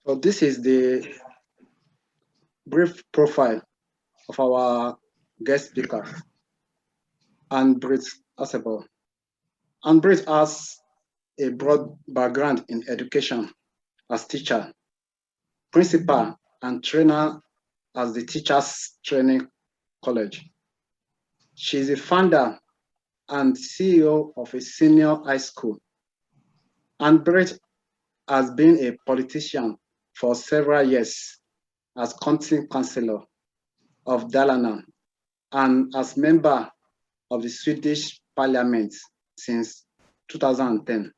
So this is the brief profile of our guest speaker, Ann-Britt Asebol. Ann-Britt has a broad background in education as teacher, principal, and trainer as the Teachers Training College. She is a founder and CEO of a senior high school. Ann-Britt has been a politician for several years as county councillor of Dalarna and as member of the Swedish Parliament since 2010.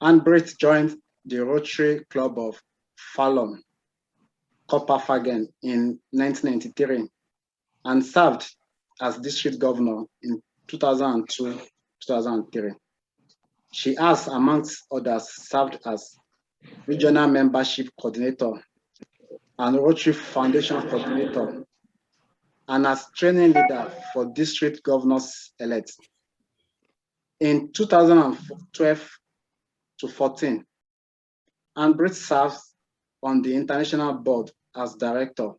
Ann-Britt joined the Rotary Club of Falun, Copenhagen in 1993 and served as district governor in 2002-2003. She has, amongst others, served as regional membership coordinator and Rotary Foundation coordinator and as training leader for district governors elect. In 2012 to 14, Ann-Britt serves on the international board as director.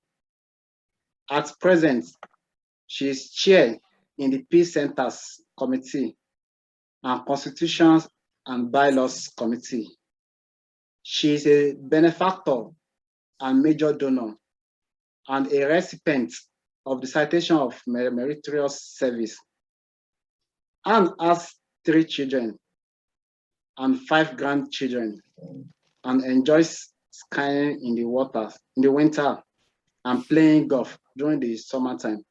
At present, she is chair in the Peace Centers Committee and Constitutions and Bylaws Committee. She is a benefactor and major donor and a recipient of the Citation of Meritorious Service. Ann has 3 children and 5 grandchildren and enjoys skiing in the winter and playing golf during the summertime.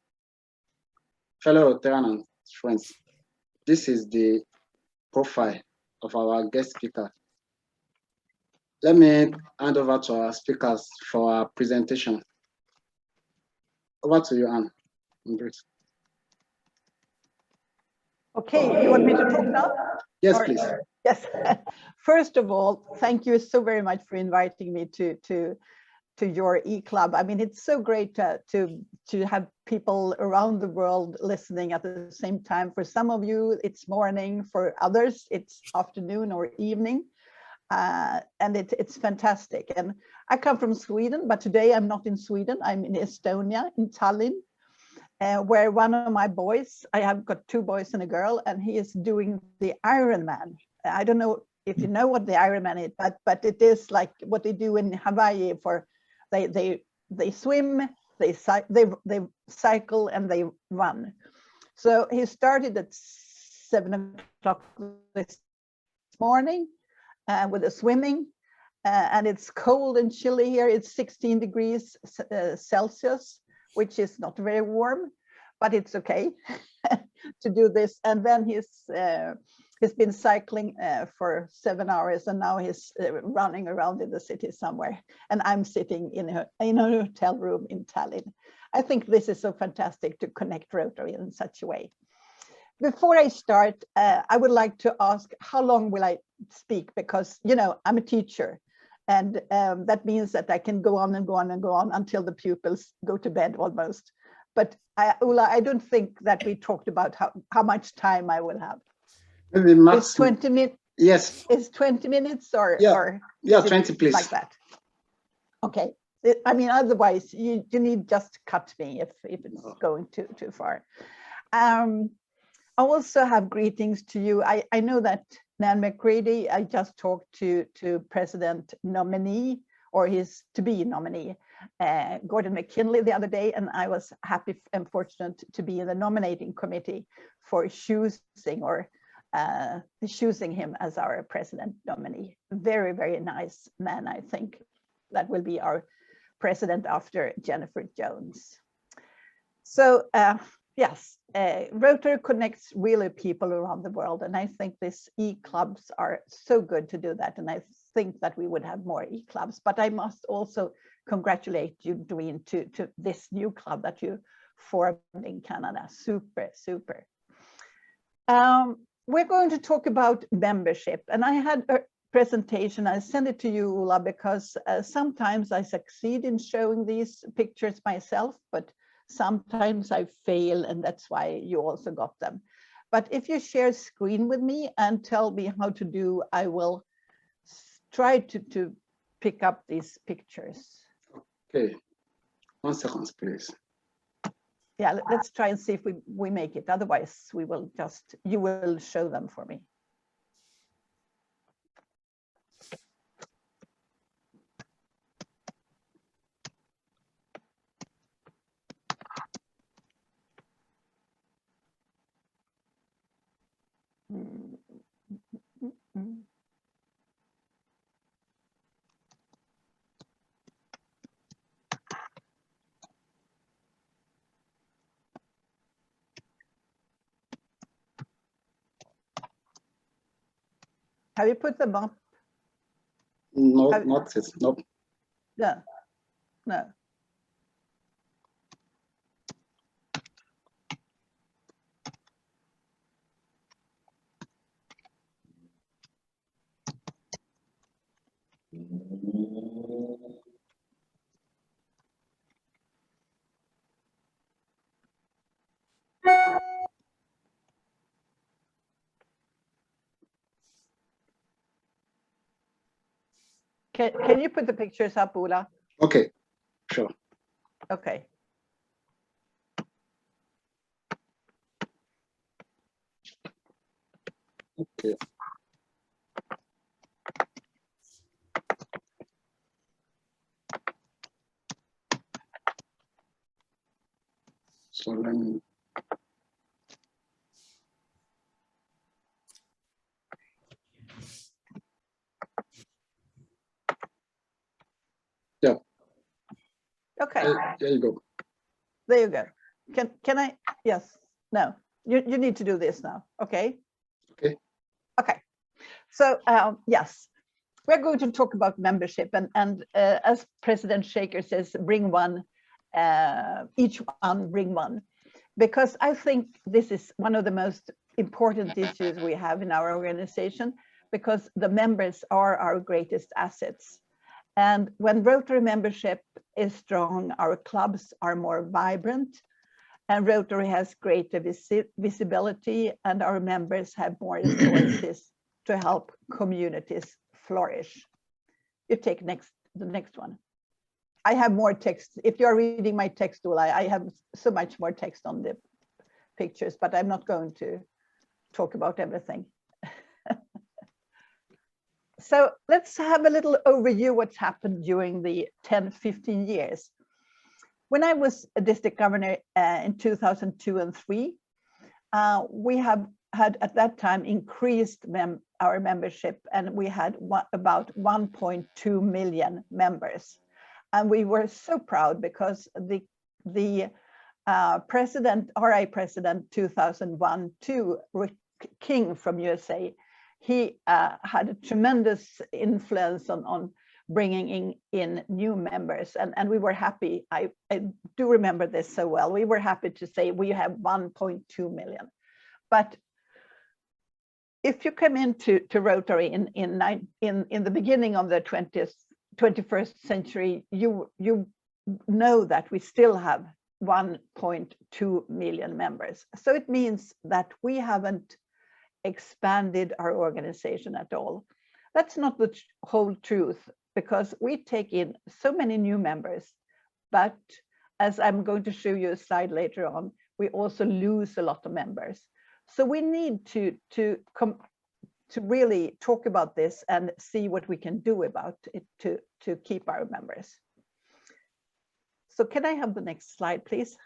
Fellow Rotarians and friends, this is the profile of our guest speaker. Let me hand over to our speakers for our presentation. Over to you, Ann. Okay, you want me to talk now? Yes, please. Yes. First of all, thank you so very much for inviting me to your e-club. I mean, it's so great to have people around the world listening at the same time. For some of you, it's morning. For others, it's afternoon or evening. And it's fantastic. And I come from Sweden, but today I'm not in Sweden. I'm in Estonia, in Tallinn, where one of my boys, I have got 2 boys and a girl, and he is doing the Ironman. I don't know if you know what the Ironman is, but it is like what they do in Hawaii. For they swim, they cycle, and they run. So he started at 7 o'clock this morning with the swimming, and it's cold and chilly here. It's 16 degrees Celsius, which is not very warm, but it's okay to do this. And then he's been cycling for 7 hours, and now he's running around in the city somewhere. And I'm sitting in a hotel room in Tallinn. I think this is so fantastic to connect Rotary in such a way. Before I start, I would like to ask, how long will I speak? Because, you know, I'm a teacher, and that means that I can go on and go on and go on until the pupils go to bed almost. But Ulla, I don't think that we talked about how much time I will have. Maybe max. It's 20 minutes. Yes. Is 20 minutes or? Yeah, or yeah, 20 please. Like that. Okay. I mean, otherwise you need just cut me if it's going too far. I also have greetings to you. I know that Nan McCready, I just talked to president nominee, or his to-be nominee, Gordon McKinley the other day, and I was happy and fortunate to be in the nominating committee for choosing him as our president nominee. Very, very nice man, I think, that will be our president after Jennifer Jones. So, yes, Rotary connects really people around the world, and I think these e-clubs are so good to do that, and I think that we would have more e-clubs. But I must also congratulate you, Doreen, to this new club that you formed in Canada. Super, super. We're going to talk about membership, and I had a presentation. I sent it to you, Ulla, because sometimes I succeed in showing these pictures myself, but sometimes I fail, and that's why you also got them. But if you share screen with me and tell me how to do, I will try to pick up these pictures. Okay, 1 second, please. Yeah, let's try and see if we make it. Otherwise, we will just, you will show them for me. Have you put them up? No, not it. Nope. No, no. Can you put the pictures up, Ola? Okay, sure. Okay. Okay. So let me. Yeah. Okay. There you go. There you go. Can I? Yes. No. You need to do this now. Okay. Okay. Okay. So yes, we're going to talk about membership, and as President Shaker says, bring one. Each one bring one, because I think this is one of the most important issues we have in our organization, because the members are our greatest assets. And when Rotary membership is strong, our clubs are more vibrant, and Rotary has greater visibility, and our members have more resources to help communities flourish. You take the next one. I have more text. If you're reading my text, I have so much more text on the pictures, but I'm not going to talk about everything. So let's have a little overview what's happened during the 10-15 years. When I was a district governor in 2002 and 3, we have had at that time increased our membership, and we had about 1.2 million members. And we were so proud because the president, RI president 2001-2, Rick King from USA, he had a tremendous influence on bringing in new members, and we were happy. I do remember this so well. We were happy to say we have 1.2 million. But if you come into Rotary in the beginning of the 21st century, you know that we still have 1.2 million members. So it means that we haven't expanded our organization at all. That's not the whole truth, because we take in so many new members, but as I'm going to show you a slide later on, we also lose a lot of members. So we need to really talk about this and see what we can do about it to keep our members. So can I have the next slide, please?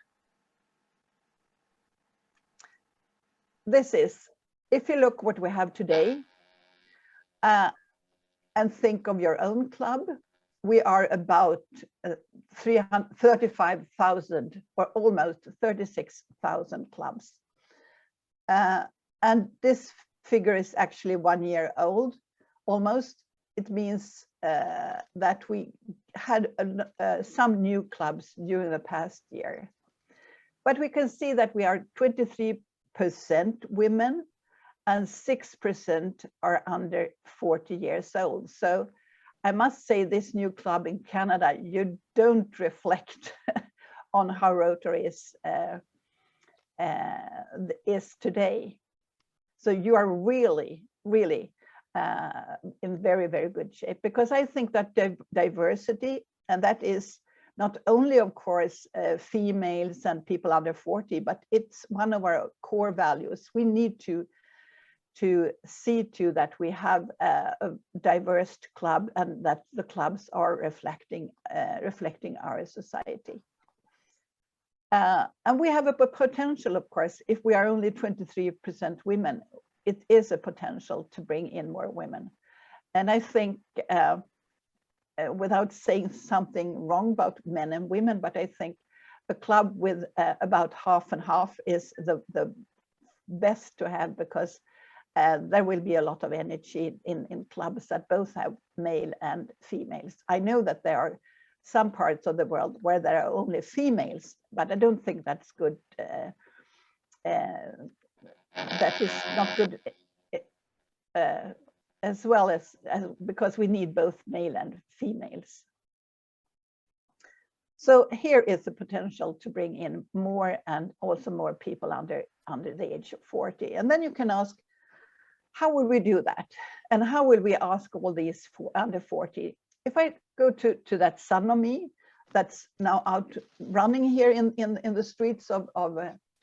This is, if you look what we have today, and think of your own club, we are about 35,000 or almost 36,000 clubs. And this figure is actually 1 year old, almost. It means that we had some new clubs during the past year. But we can see that we are 23% women, and 6% are under 40 years old. So I must say this new club in Canada, you don't reflect on how Rotary is today. So you are really, really in very, very good shape, because I think that diversity, and that is not only, of course, females and people under 40, but it's one of our core values. We need to see to that we have a diverse club, and that the clubs are reflecting our society. And we have a potential, of course, if we are only 23% women, it is a potential to bring in more women. And I think, without saying something wrong about men and women, but I think a club with about half and half is the best to have, because there will be a lot of energy in clubs that both have male and females. I know that there are some parts of the world where there are only females, but I don't think that's good. That is not good, as well as because we need both male and females. So here is the potential to bring in more, and also more people under the age of 40. And then you can ask, how will we do that? And how will we ask all these under 40? If I go to that son of me that's now out running here in the streets of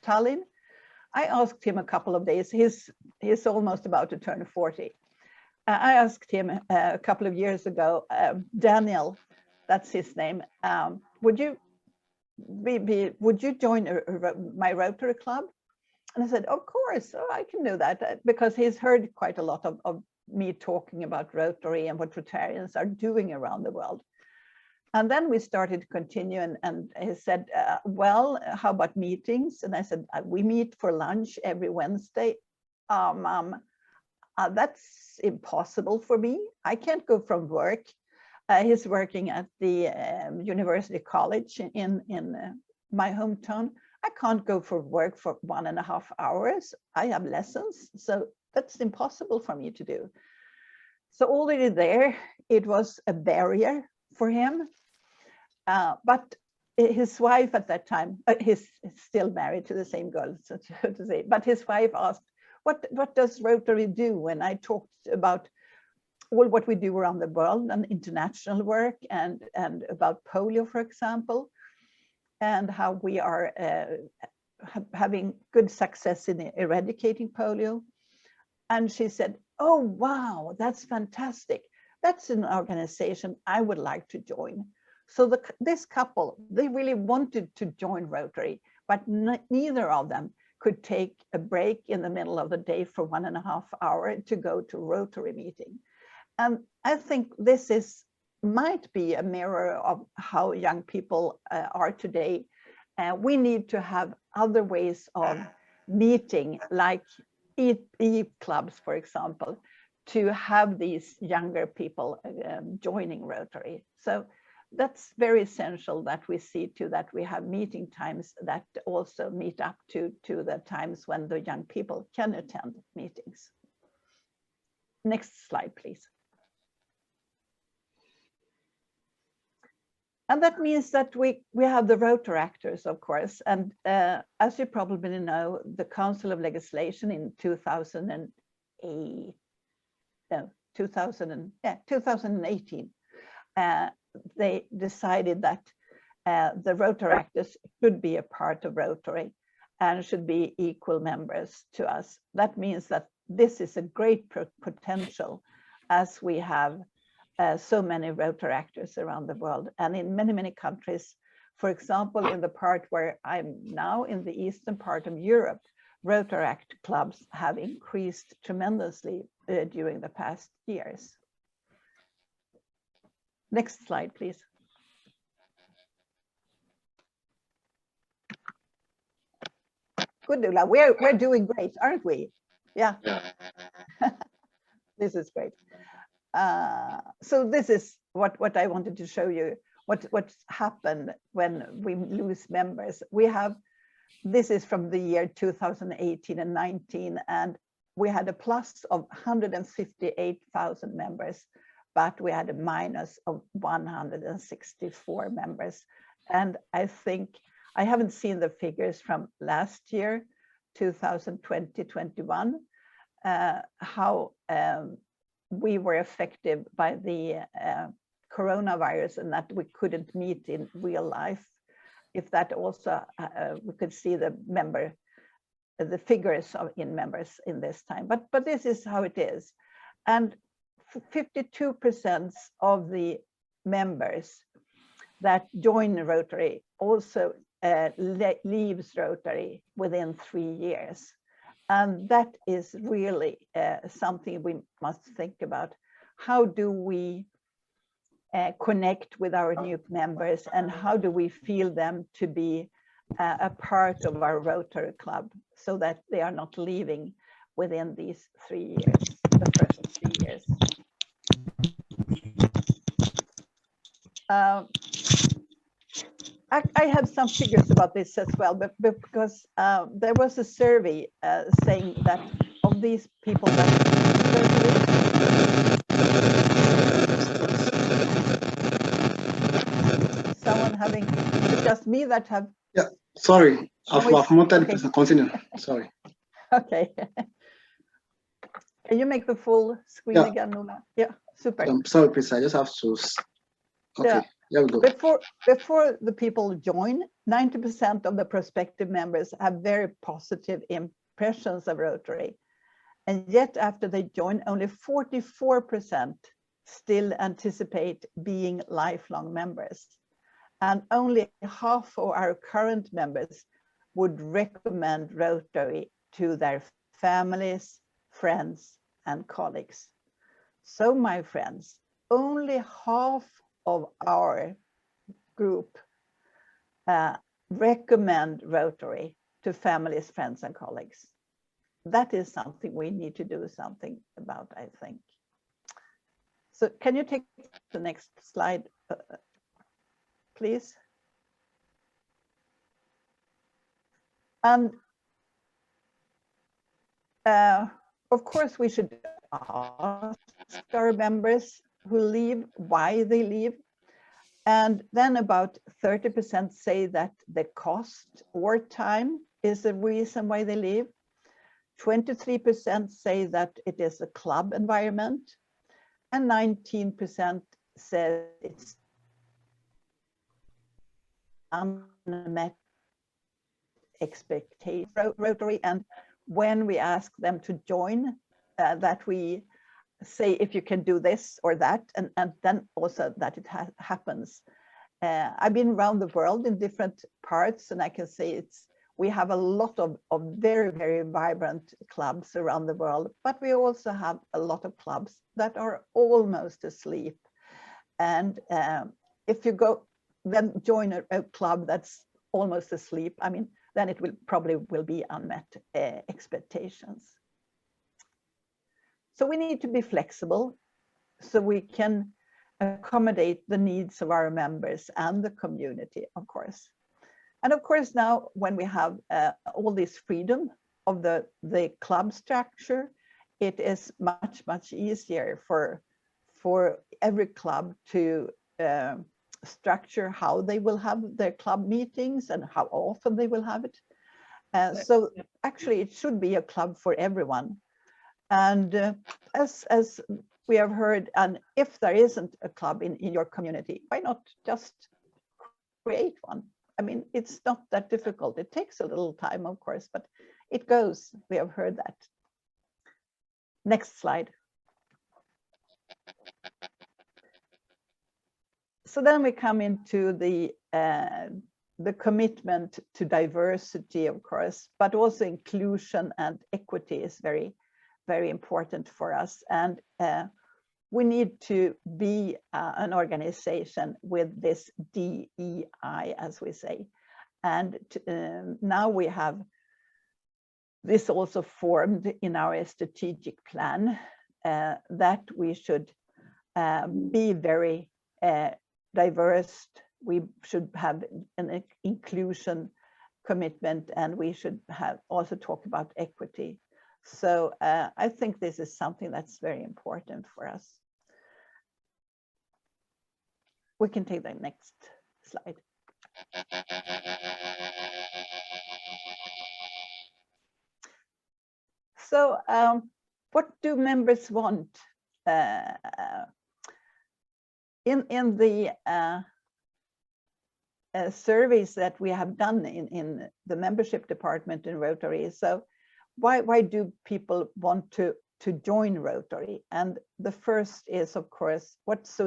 Tallinn, I asked him a couple of days, he's almost about to turn 40. I asked him a couple of years ago, Daniel, that's his name, would you join my Rotary club? And I said, of course, I can do that, because he's heard quite a lot of me talking about Rotary and what Rotarians are doing around the world. And then we started to continue, and he said, well, how about meetings? And I said, we meet for lunch every Wednesday. That's impossible for me. I can't go from work. He's working at the University College in my hometown. I can't go for work for 1.5 hours. I have lessons, so that's impossible for me to do. So already there, it was a barrier for him. But his wife at that time, he's still married to the same girl, so to say, but his wife asked, what does Rotary do? And I talked about all what we do around the world and international work, and about polio, for example, and how we are having good success in eradicating polio. And she said, oh, wow, that's fantastic. That's an organization I would like to join. So this couple, they really wanted to join Rotary, but neither of them could take a break in the middle of the day for 1.5 hours to go to Rotary meeting. And I think this might be a mirror of how young people are today. We need to have other ways of meeting, like e-clubs, for example, to have these younger people joining Rotary. So that's very essential that we see to that we have meeting times that also meet up to the times when the young people can attend meetings. Next slide, please. And that means that we have the Rotaractors, of course. And as you probably know, the Council of Legislation in 2018, they decided that the Rotaractors should be a part of Rotary and should be equal members to us. That means that this is a great potential, as we have so many Rotaractors around the world, and in many, many countries. For example, in the part where I'm now, in the eastern part of Europe, Rotaract clubs have increased tremendously during the past years. Next slide, please. Good, Ulla. We're doing great, aren't we? Yeah. This is great. So this is what I wanted to show you, what's happened when we lose members. This is from the year 2018 and 19, and we had a plus of 158,000 members, but we had a minus of 164 members. And I think, I haven't seen the figures from last year, 2020-21, how we were affected by the coronavirus and that we couldn't meet in real life, if that also we could see the figures in members in this time, but this is how it is. And 52% of the members that join Rotary also leaves Rotary within 3 years. And that is really something we must think about. How do we connect with our new members, and how do we feel them to be a part of our Rotary Club, so that they are not leaving within these 3 years, the first 3 years. I have some figures about this as well, but because there was a survey saying that of these people that someone having, is it just me that have? Yeah, sorry, I've muted the person. Continue. Sorry. Okay. Can you make the full screen again, Nuna? Yeah, super. Sorry, please. I just have to. Okay, here we go. Before the people join, 90% of the prospective members have very positive impressions of Rotary. And yet after they join, only 44% still anticipate being lifelong members. And only half of our current members would recommend Rotary to their families, friends, and colleagues. So my friends, only half of our group recommend Rotary to families, friends, and colleagues. That is something we need to do something about, I think. So can you take the next slide, please? And of course, we should ask our members who leave why they leave. And then about 30% say that the cost or time is the reason why they leave. 23% say that it is a club environment. And 19% says it's unmet expectation Rotary. And when we ask them to join, that we say if you can do this or that, and then also that it happens. I've been around the world in different parts, and I can say we have a lot of very, very vibrant clubs around the world, but we also have a lot of clubs that are almost asleep. And if you go then join a club that's almost asleep, I mean, then it will probably be unmet expectations. So we need to be flexible so we can accommodate the needs of our members and the community, of course. And of course, now when we have all this freedom of the club structure, it is much, much easier for every club to structure how they will have their club meetings and how often they will have it. So actually, it should be a club for everyone. And as we have heard, and if there isn't a club in your community, why not just create one? I mean, it's not that difficult. It takes a little time, of course, but it goes. We have heard that. Next slide. So then we come into the commitment to diversity, of course, but also inclusion and equity is very, very important for us. And we need to be an organization with this DEI, as we say. And now we have this also formed in our strategic plan that we should be very diverse. We should have an inclusion commitment, and we should have also talk about equity. So I think this is something that's very important for us. We can take the next slide. So what do members want? in the surveys that we have done in the membership department in Rotary. So why do people want to join Rotary? And the first is, of course, what's so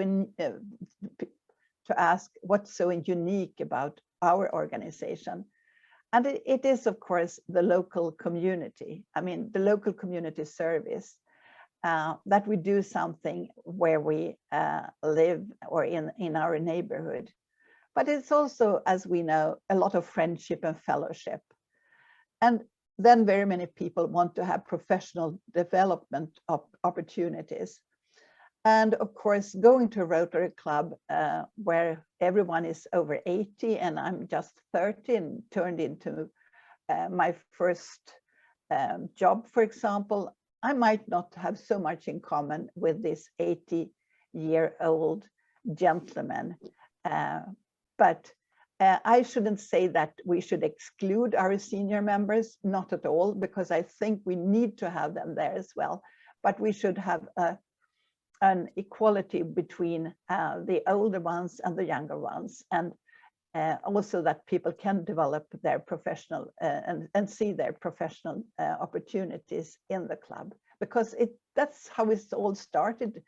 unique about our organization. And it is, of course, the local community. I mean, the local community service, that we do something where we live or in our neighborhood. But it's also, as we know, a lot of friendship and fellowship. And then very many people want to have professional development opportunities. And of course, going to a Rotary Club where everyone is over 80 and I'm just 30 and turned into my first job, for example, I might not have so much in common with this 80-year-old gentleman. But I shouldn't say that we should exclude our senior members, not at all, because I think we need to have them there as well. But we should have an equality between the older ones and the younger ones, and also that people can develop their professional and see their professional opportunities in the club, because that's how it all started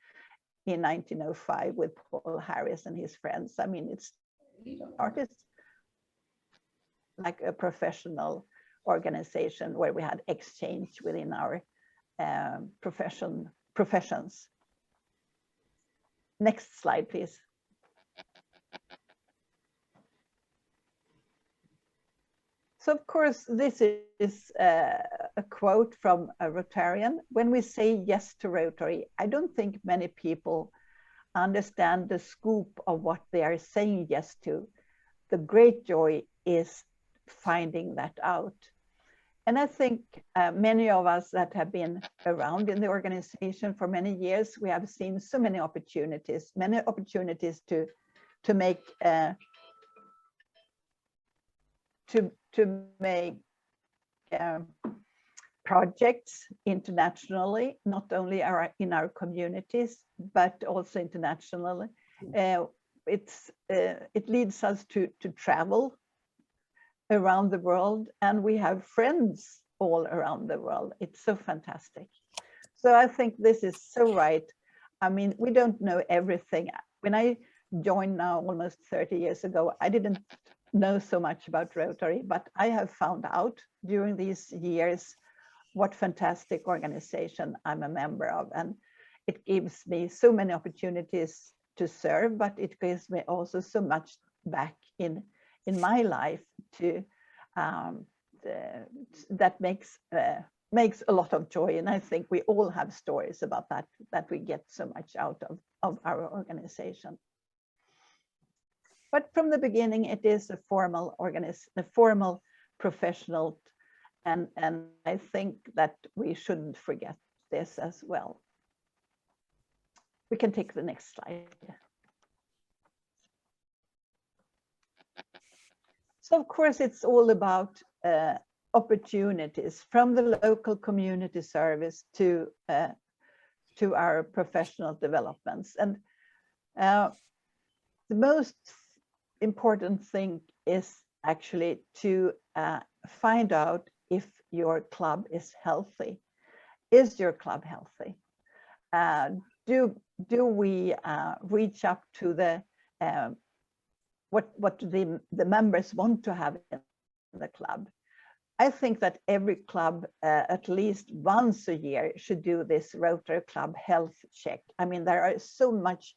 in 1905 with Paul Harris and his friends. I mean, it started like a professional organization where we had exchange within our professions. Next slide, please. So of course, this is a quote from a Rotarian. When we say yes to Rotary, I don't think many people understand the scope of what they are saying yes to. The great joy is finding that out. And I think many of us that have been around in the organization for many years, we have seen so many opportunities to make projects internationally, not only in our communities, but also internationally. It leads us to travel around the world, and we have friends all around the world. It's so fantastic. So I think this is so right. I mean, we don't know everything. When I joined now almost 30 years ago, I didn't know so much about Rotary, but I have found out during these years what fantastic organization I'm a member of. And it gives me so many opportunities to serve, but it gives me also so much back in my life to that makes a lot of joy. And I think we all have stories about that we get so much out of our organization. But from the beginning, it is a formal professional, and I think that we shouldn't forget this as well. We can take the next slide. So of course, it's all about opportunities from the local community service to our professional developments. And the most important thing is actually to find out if your club is healthy. Is your club healthy? Do we reach up to the what do the members want to have in the club? I think that every club at least once a year should do this Rotary Club health check. I mean, there are so much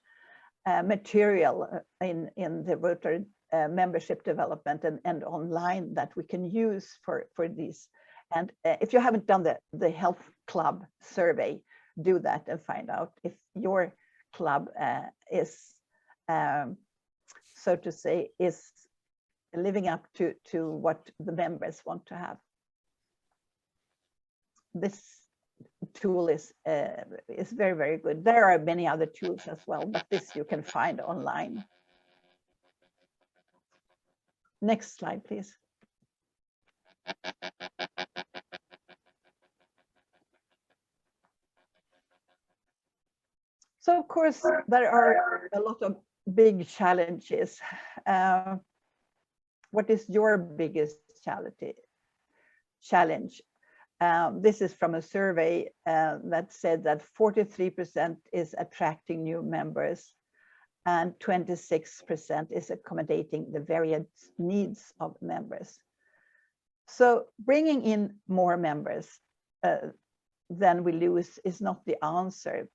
material in the Rotary membership development and online that we can use for these. And if you haven't done the health club survey, do that and find out if your club is, so to say, is living up to what the members want to have. This tool is very, very good. There are many other tools as well, but this you can find online. Next slide, please. So of course, there are a lot of big challenges. What is your biggest challenge? This is from a survey that said that 43% is attracting new members and 26% is accommodating the various needs of members. So bringing in more members than we lose is not the answer.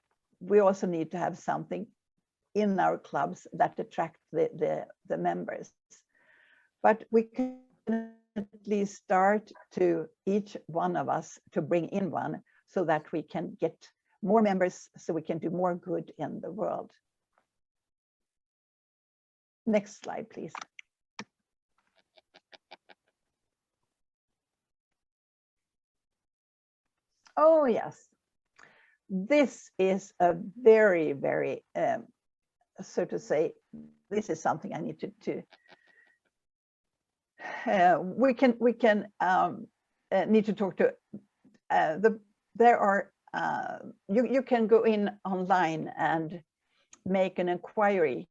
We also need to have something in our clubs that attract the members. But we can at least start to each one of us to bring in one so that we can get more members so we can do more good in the world. Next slide, please. Oh, yes. This is a very, very, so to say, this is something I need to we can need to talk to there are you can go in online and make an inquiry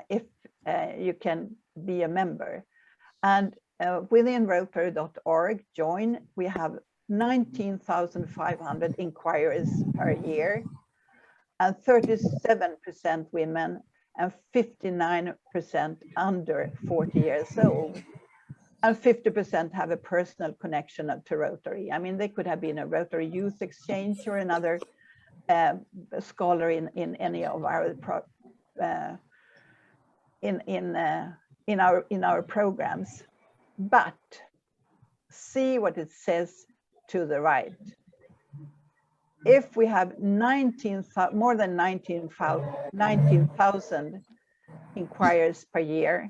if you can be a member, and within Rotary.org join, we have 19,500 inquiries per year, and 37% women and 59% under 40 years old. And 50% have a personal connection to Rotary. I mean, they could have been a Rotary Youth Exchange or another scholar in any of our in our programs. But see what it says to the right. If we have more than 19,000 inquiries per year,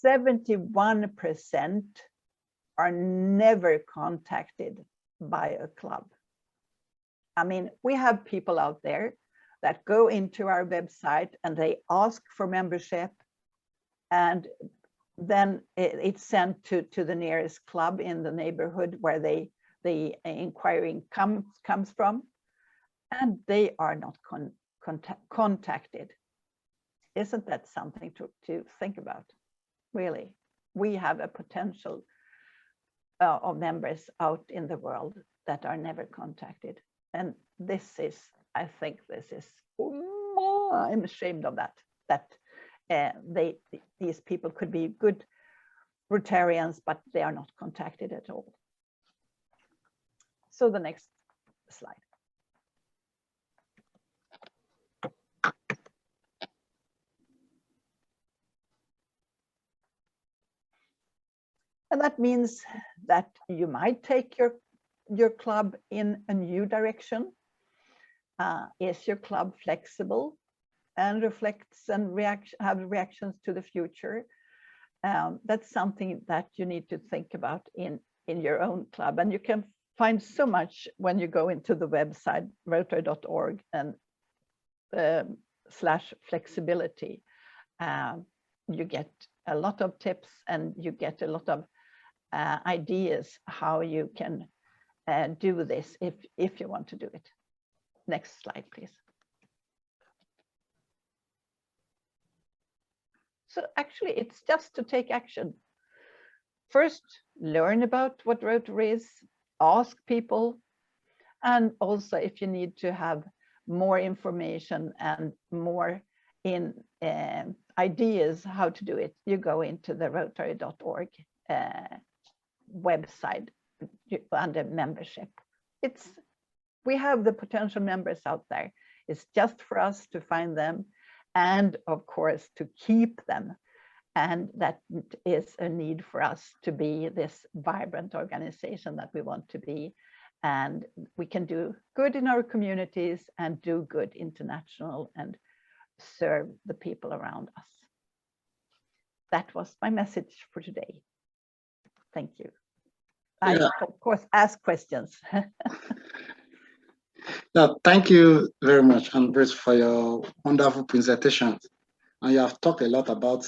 71% are never contacted by a club. I mean, we have people out there that go into our website and they ask for membership, and then it's sent to the nearest club in the neighborhood where the inquiry comes from, and they are not contacted. Isn't that something to think about? Really, we have a potential of members out in the world that are never contacted. And this is, I think this is, I'm ashamed of that these people could be good Rotarians, but they are not contacted at all. So the next slide. And that means that you might take your club in a new direction. Is your club flexible and reflects and have reactions to the future? That's something that you need to think about in your own club. And you can find so much when you go into the website, rotary.org and /flexibility. You get a lot of tips and you get a lot of ideas how you can do this if you want to do it. Next slide, please. So actually, it's just to take action. First, learn about what Rotary is, ask people, and also if you need to have more information and more ideas how to do it, you go into the rotary.org website under membership. We have the potential members out there. It's just for us to find them and of course to keep them. And that is a need for us to be this vibrant organization that we want to be. And we can do good in our communities and do good international and serve the people around us. That was my message for today. Thank you. I, of course, ask questions. Thank you very much, Ann-Britt, for your wonderful presentation. And you have talked a lot about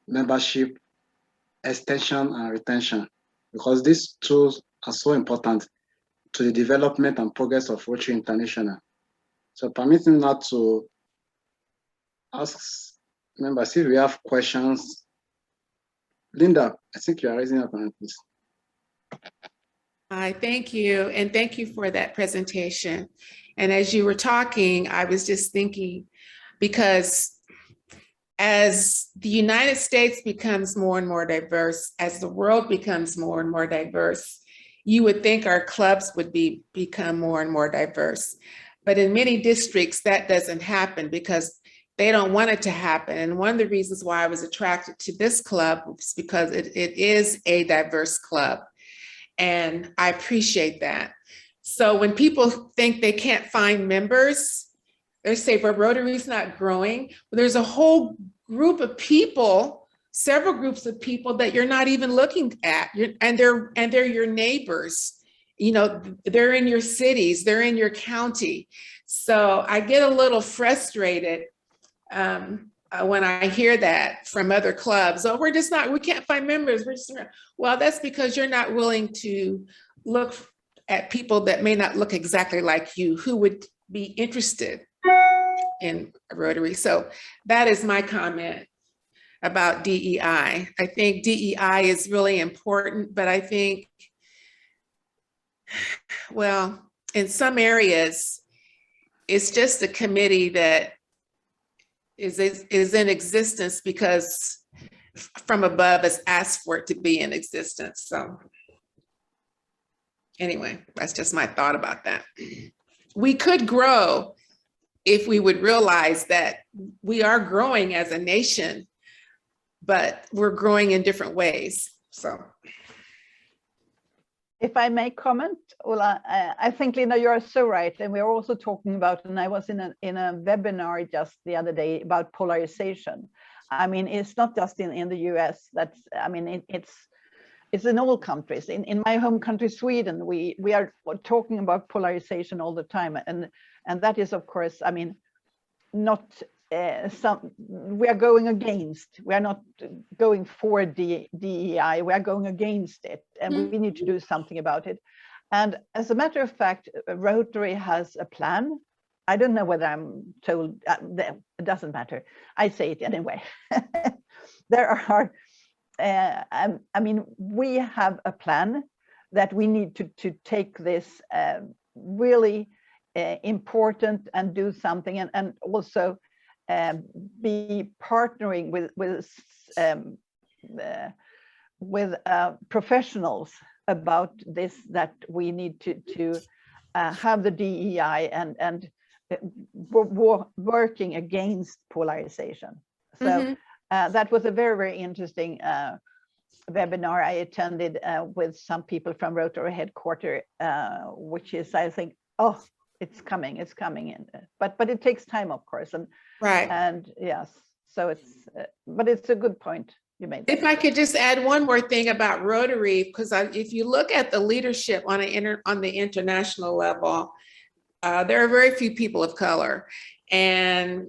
membership, extension, and retention, because these tools are so important to the development and progress of Rotary International. So permit me now to ask members if we have questions. Linda, I think you are raising your hand, please. Hi, thank you. And thank you for that presentation. And as you were talking, I was just thinking, because as the United States becomes more and more diverse, as the world becomes more and more diverse, you would think our clubs would become more and more diverse. But in many districts, that doesn't happen because they don't want it to happen. And one of the reasons why I was attracted to this club was because it is a diverse club. And I appreciate that. So when people think they can't find members, they say, but Rotary's not growing. Well, there's a whole group of people, several groups of people that you're not even looking at, and they're your neighbors. You know, they're in your cities, they're in your county. So I get a little frustrated when I hear that from other clubs. Oh, we can't find members. Well, that's because you're not willing to look at people that may not look exactly like you, who would be interested in Rotary. So that is my comment about DEI. I think DEI is really important, but I think, well, in some areas, it's just a committee that is in existence because from above has asked for it to be in existence. So anyway, that's just my thought about that. We could grow if we would realize that we are growing as a nation, but we're growing in different ways. So. If I may comment, Ola, I think, Linda, you are so right. And we're also talking about, and I was in a webinar just the other day about polarization. I mean, it's not just in the US, that's, I mean, it's in all countries. In my home country, Sweden, we are talking about polarization all the time. And that is, of course, I mean, not we are going against, we are not going for DEI, we are going against it, and we need to do something about it. And as a matter of fact, Rotary has a plan. I don't know whether I'm told, it doesn't matter. I say it anyway. There are, I mean, we have a plan that we need to take this really important and do something, and also be partnering with professionals about this, that we need to have the DEI and working against polarization. So that was a very, very interesting webinar I attended with some people from Rotary headquarters, which is, I think, oh, it's coming in, but it takes time, of course, and right, and yes, so it's but it's a good point you made. If I could just add one more thing about Rotary, because if you look at the leadership on the international level, there are very few people of color, but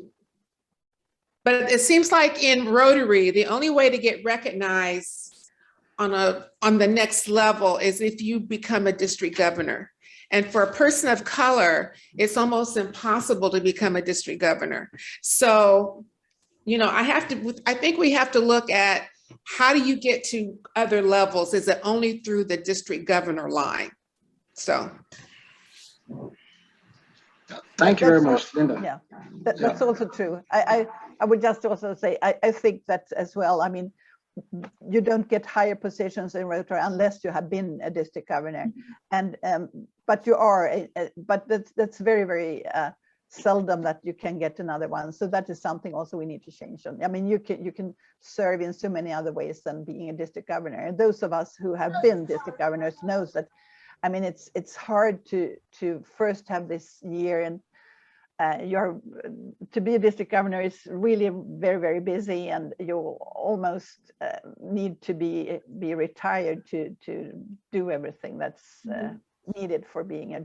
it seems like in Rotary, the only way to get recognized on the next level is if you become a district governor. And for a person of color, it's almost impossible to become a district governor. So, you know, I think we have to look at, how do you get to other levels? Is it only through the district governor line? So. Thank you very much, Linda. Yeah, that's also true. I would just also say, I think that as well. I mean, you don't get higher positions in Rotary unless you have been a district governor, and but you are, but that's very, very seldom that you can get another one. So that is something also we need to change on. I mean, you can serve in so many other ways than being a district governor. And those of us who have been district governors knows that, I mean, it's hard to first have this year, and to be a district governor is really very, very busy, and you almost need to be retired to do everything that's needed for being a